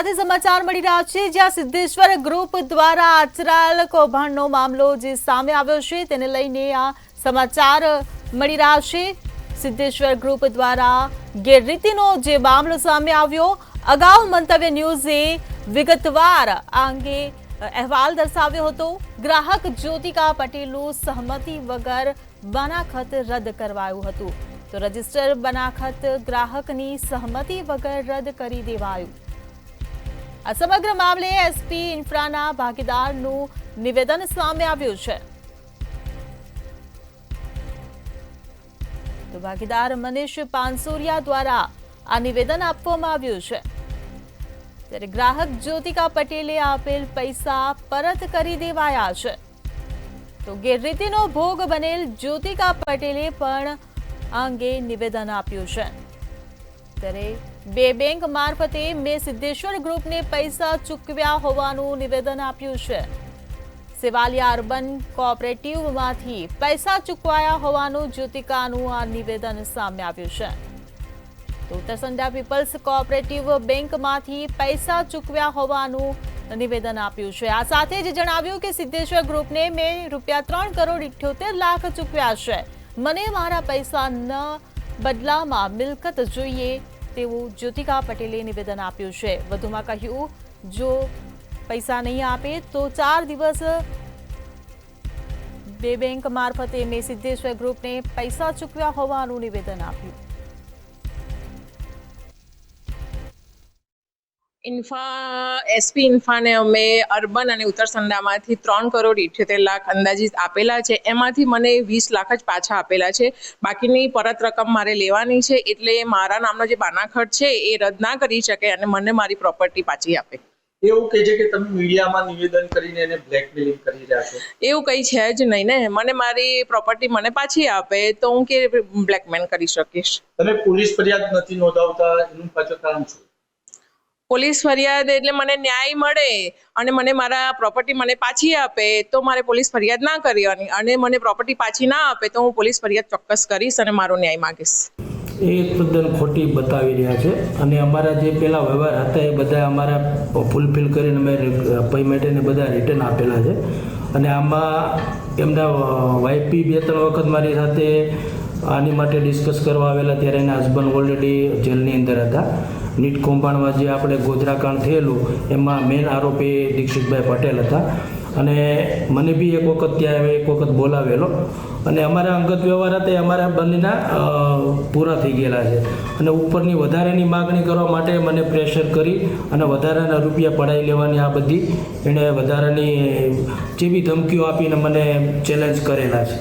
તાજા સમાચાર મળી રહ્યા છે જ્યાં સિદ્ધેશ્વર ગ્રુપ દ્વારા આચરાયેલ કૌભાંડનો મામલો જે સામે આવ્યો છે તેને લઈને આ સમાચાર મળી રહ્યા છે। સિદ્ધેશ્વર ગ્રુપ દ્વારા ગેરરીતિનો જે મામલો સામે આવ્યો, અગાઉ મંતવ્ય ન્યૂઝે વિગતવાર આ અંગે અહેવાલ દર્શાવ્યો હતો। ગ્રાહક જ્યોતિકા પટેલનું સહમતિ વગર બનાખત રદ કરવાયું હતું, તો રજિસ્ટર બનાખત ગ્રાહકની સહમતિ વગર રદ કરી દેવાયું। આ સમગ્ર મામલે એસપી ઇન્ફ્રાના ભાગીદારનું નિવેદન સામે આવ્યું છે। તો ભાગીદાર મનીષ પાનસુરિયા દ્વારા આ નિવેદન આપવામાં આવ્યું છે। ત્યારે ગ્રાહક જ્યોતિકા પટેલે આપેલ પૈસા પરત કરી દેવાયા છે। તો ગેરરીતિનો ભોગ બનેલ જ્યોતિકા પટેલે પણ આ અંગે નિવેદન આપ્યું છે। ત્યારે બે બેંક મારફતે મેં સિદ્ધેશ્વર ગ્રુપને પૈસા ચૂકવ્યા હોવાનું નિવેદન આપ્યું છે। સેવાલિયા અર્બન કોઓપરેટિવમાંથી પૈસા ચૂકવાયા હોવાનું જ્યોતિકાનું આ નિવેદન સામે આવ્યું છે। તો ઉત્તરસંડા પીપલ્સ કોઓપરેટિવ બેંકમાંથી પૈસા ચૂકવ્યા હોવાનું નિવેદન આપ્યું છે। આ સાથે જ જણાવ્યું કે સિદ્ધેશ્વર ગ્રુપને મેં ₹3,78,78,00,000 ચૂકવ્યા છે। મને મારા પૈસા ન બદલામાં મિલકત જોઈએ તેવું જ્યોતિકા પટેલે નિવેદન આપ્યું છે। વધુમાં કહ્યું, જો પૈસા નહીં આપે તો 4 દિવસ બે બેંક મારફતે મેં સિદ્ધેશ્વર ગ્રુપને પૈસા ચૂકવ્યા હોવાનું નિવેદન આપ્યું। એસપી ઇન્ફાને અમે અર્બન અને ઉત્તરસંડામાંથી 3,78,00,000 અંદાજિત આપેલા છે। એમાંથી મને 20 લાખ જ પાછા આપેલા છે। બાકીની પરત રકમ મારે લેવાની છે, એટલે મારા નામનો જે બાનાખટ છે એ રદ ના કરી શકે અને મને મારી પ્રોપર્ટી પાછી આપે। એવું કહે છે કે તમે મીડિયામાં નિવેદન કરીને એને બ્લેકમેલિંગ કરી રહ્યા છો। એવું કંઈ છે જ નહીં ને, મને મારી પ્રોપર્ટી મને પાછી આપે તો હું કે બ્લેકમેલ કરી શકીશ। તમે પોલીસ ફરિયાદ નથી નોંધાવતા, એનું પાછળ કારણ શું? પોલીસ ફરિયાદ એટલે મને ન્યાય મળે અને મને મારા પ્રોપર્ટી મને પાછી આપે તો મારે પોલીસ ફરિયાદ ના કરવાની, અને મને પ્રોપર્ટી પાછી ના આપે તો હું પોલીસ ફરિયાદ ચોક્કસ કરીશ અને મારો ન્યાય માંગીશ। એ તદ્દન ખોટી બતાવી રહ્યા છે અને અમારા જે પહેલા વ્યવહાર હતા એ બધા અમારા ફૂલફિલ કરીને અમે પેમેન્ટને બધા રિટર્ન આપેલા છે। અને આમાં એમના વાઈફી 2-3 વખત મારી સાથે આની માટે ડિસ્કસ કરવા આવેલા, ત્યારે એના હસબન્ડ ઓલરેડી જેલની અંદર હતા। નીટ કૌભાંડમાં જે આપણે ગોધરાકાંડ થયેલું એમાં મેઇન આરોપી દીક્ષિતભાઈ પટેલ હતા, અને મને બી એક વખત બોલાવેલો, અને અમારા અંગત વ્યવહાર હતા એ અમારા બંનેના પૂરા થઈ ગયેલા છે। અને ઉપરની વધારાની માગણી કરવા માટે મને પ્રેશર કરી અને વધારાના રૂપિયા પડાવી લેવાની આ બધી એણે વધારાની જેવી ધમકીઓ આપીને મને ચેલેન્જ કરેલા છે।